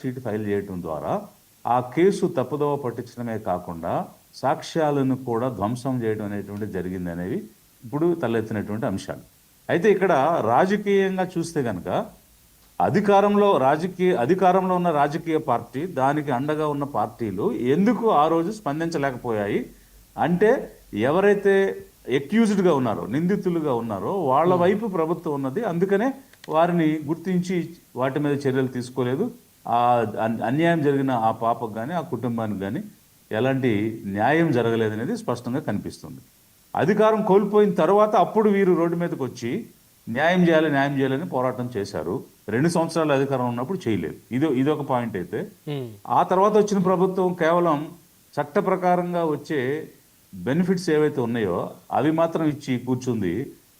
Sheet file చేయడం ద్వారా ఆ కేసు తప్పుదోవ పట్టించడమే కాకుండా సాక్ష్యాలను కూడా ధ్వంసం చేయడం అనేటువంటిది జరిగింది అనేవి ఇప్పుడు తలెత్తినటువంటి అంశాలు. అయితే ఇక్కడ రాజకీయంగా చూస్తే కనుక అధికారంలో ఉన్న రాజకీయ పార్టీ, దానికి అండగా ఉన్న పార్టీలు ఎందుకు ఆ రోజు స్పందించలేకపోయాయి అంటే, ఎవరైతే ఎక్యూజ్డ్గా ఉన్నారో, నిందితులుగా ఉన్నారో వాళ్ళ వైపు ప్రభుత్వం ఉన్నది, అందుకనే వారిని గుర్తించి వాటి మీద చర్యలు తీసుకోలేదు. ఆ అన్యాయం జరిగిన ఆ పాపకు కానీ ఆ కుటుంబానికి కానీ ఎలాంటి న్యాయం జరగలేదనేది స్పష్టంగా కనిపిస్తుంది. అధికారం కోల్పోయిన తర్వాత అప్పుడు వీరు రోడ్డు మీదకి వచ్చి న్యాయం చేయాలని పోరాటం చేశారు. 2 సంవత్సరాల అధికారం ఉన్నప్పుడు చేయలేదు. ఇదొక పాయింట్. అయితే ఆ తర్వాత వచ్చిన ప్రభుత్వం కేవలం చట్ట ప్రకారంగా వచ్చే బెనిఫిట్స్ ఏవైతే ఉన్నాయో అవి మాత్రం ఇచ్చి కూర్చుంది.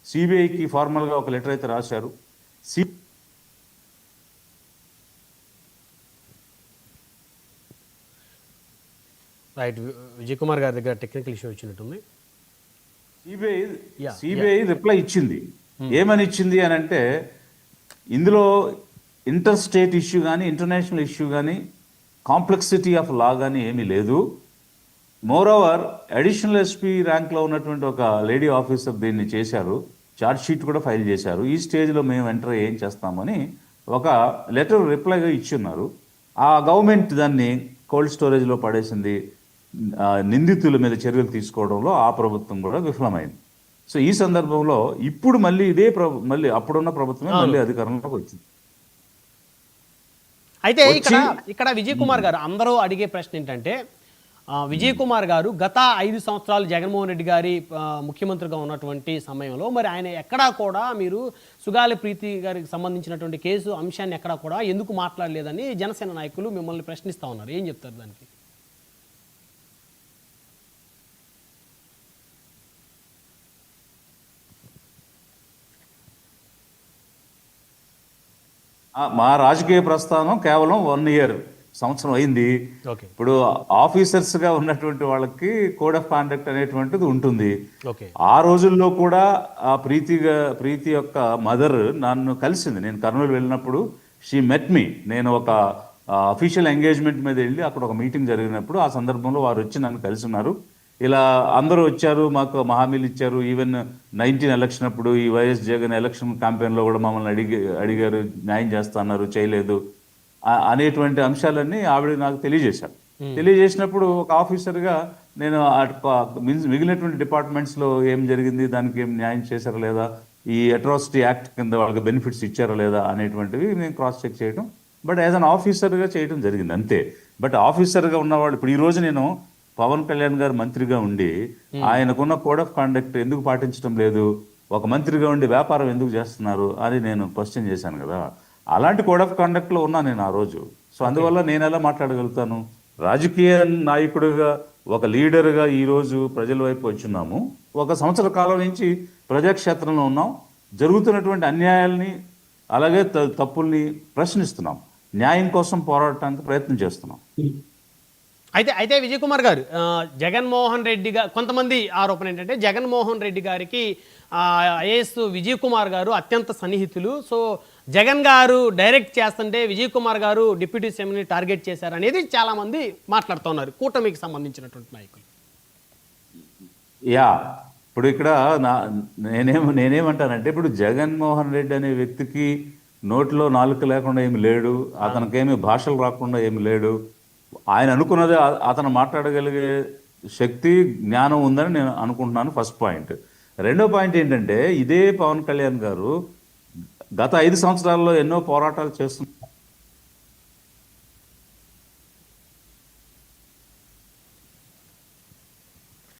సిబిఐకి ఫార్మల్గా ఒక లెటర్ అయితే రాశారు. రైట్, విజయ్ కుమార్ గారి దగ్గర టెక్నికల్ ఇష్యూ వచ్చినట్టుంది. సిబిఐ రిప్లై ఇచ్చింది. ఏమని ఇచ్చింది అని అంటే, ఇందులో ఇంటర్ స్టేట్ ఇష్యూ కానీ ఇంటర్నేషనల్ ఇష్యూ కానీ కాంప్లెక్సిటీ ఆఫ్ లా కానీ ఏమీ లేదు. మోర్ ఓవర్ అడిషనల్ ఎస్పీ ర్యాంక్లో ఉన్నటువంటి ఒక లేడీ ఆఫీసర్ దీన్ని చేశారు, ఛార్జ్ షీట్ కూడా ఫైల్ చేశారు. ఈ స్టేజ్లో మేము ఎంటర్ ఏం చేస్తామని ఒక లెటర్ రిప్లైగా ఇచ్చున్నారు. ఆ గవర్నమెంట్ దాన్ని కోల్డ్ స్టోరేజ్లో పడేసింది. నిందితుల మీద చర్యలు తీసుకోవడంలో ఆ ప్రభుత్వం కూడా విఫలమైంది. సో ఈ సందర్భంలో ఇప్పుడు మళ్ళీ మళ్ళీ అప్పుడున్న ప్రభుత్వమే మళ్ళీ అధికారంలోకి వచ్చింది. అయితే ఇక్కడ విజయ్ కుమార్ గారు అందరూ అడిగే ప్రశ్న ఏంటంటే, విజయ్ కుమార్ గారు గత 5 సంవత్సరాలు జగన్మోహన్ రెడ్డి గారి ముఖ్యమంత్రిగా ఉన్నటువంటి సమయంలో మరి ఆయన ఎక్కడా కూడా మీరు సుగాలి ప్రీతి గారికి సంబంధించినటువంటి కేసు అంశాన్ని ఎక్కడా కూడా ఎందుకు మాట్లాడలేదని జనసేన నాయకులు మిమ్మల్ని ప్రశ్నిస్తూ ఉన్నారు. ఏం చెప్తారు దానికి? మా రాజకీయ ప్రస్థానం కేవలం 1 ఇయర్, సంవత్సరం అయింది. ఇప్పుడు ఆఫీసర్స్గా ఉన్నటువంటి వాళ్ళకి కోడ్ ఆఫ్ కాండక్ట్ అనేటువంటిది ఉంటుంది. ఆ రోజుల్లో కూడా ఆ ప్రీతి యొక్క మదర్ నన్ను కలిసింది. నేను కర్నూలు వెళ్ళినప్పుడు షీ మెట్ మీ. నేను ఒక అఫీషియల్ ఎంగేజ్మెంట్ మీద వెళ్ళి అక్కడ ఒక మీటింగ్ జరిగినప్పుడు ఆ సందర్భంలో వారు వచ్చి నన్ను కలిసి ఉన్నారు. ఇలా అందరూ వచ్చారు, మాకు హామీలు ఇచ్చారు. ఈవెన్ 19 ఎలక్షన్ అప్పుడు ఈ వైఎస్ జగన్ ఎలక్షన్ క్యాంపెయిన్లో కూడా మమ్మల్ని అడిగారు, న్యాయం చేస్తా అన్నారు, చేయలేదు అనేటువంటి అంశాలన్నీ ఆవిడ నాకు తెలియజేశారు. తెలియజేసినప్పుడు ఒక ఆఫీసర్గా నేను మిగిలినటువంటి డిపార్ట్మెంట్స్లో ఏం జరిగింది, దానికి ఏం న్యాయం చేశారా లేదా, ఈ అట్రాసిటీ యాక్ట్ కింద వాళ్ళకి బెనిఫిట్స్ ఇచ్చారా లేదా అనేటువంటివి నేను క్రాస్ చెక్ చేయడం, బట్ యాజ్ అన్ ఆఫీసర్గా చేయడం జరిగింది అంతే. బట్ ఆఫీసర్గా ఉన్నవాళ్ళు ఇప్పుడు ఈరోజు నేను పవన్ కళ్యాణ్ గారు మంత్రిగా ఉండి ఆయనకున్న కోడ్ ఆఫ్ కాండక్ట్ ఎందుకు పాటించడం లేదు, ఒక మంత్రిగా ఉండి వ్యాపారం ఎందుకు చేస్తున్నారు అని నేను క్వశ్చన్ చేశాను కదా. అలాంటి కోడ్ ఆఫ్ కాండక్ట్లో ఉన్నా నేను ఆ రోజు. సో అందువల్ల నేను ఎలా మాట్లాడగలుగుతాను? రాజకీయ నాయకుడిగా, ఒక లీడర్గా ఈరోజు ప్రజల వైపు వచ్చున్నాము. 1 సంవత్సర కాలం నుంచి ప్రజాక్షేత్రంలో ఉన్నాం. జరుగుతున్నటువంటి అన్యాయాల్ని అలాగే తప్పుల్ని ప్రశ్నిస్తున్నాం. న్యాయం కోసం పోరాడటానికి ప్రయత్నం చేస్తున్నాం. అయితే విజయ్ కుమార్ గారు, జగన్మోహన్ రెడ్డి గారు కొంతమంది ఆరోపణ ఏంటంటే, జగన్మోహన్ రెడ్డి గారికి ఐఏఎస్ విజయ్ కుమార్ గారు అత్యంత సన్నిహితులు. సో జగన్ గారు డైరెక్ట్ చేస్తుంటే విజయ్ కుమార్ గారు డిప్యూటీ సీఎంని టార్గెట్ చేశారు అనేది చాలా మంది మాట్లాడుతున్నారు, కూటమికి సంబంధించినటువంటి నాయకులు. ఇప్పుడు ఇక్కడ నేనేమంటానంటే, ఇప్పుడు జగన్మోహన్ రెడ్డి అనే వ్యక్తికి నోట్లో నాలుక లేకుండా ఏమి లేడు, అతనికేమి భాషలు రాకుండా ఏమి లేడు. ఆయన అనుకున్నది అతను మాట్లాడగలిగే శక్తి, జ్ఞానం ఉందని నేను అనుకుంటున్నాను. First point. రెండో పాయింట్ ఏంటంటే, ఇదే పవన్ కళ్యాణ్ గారు గత 5 సంవత్సరాల్లో ఎన్నో పోరాటాలు చేస్తున్నారు.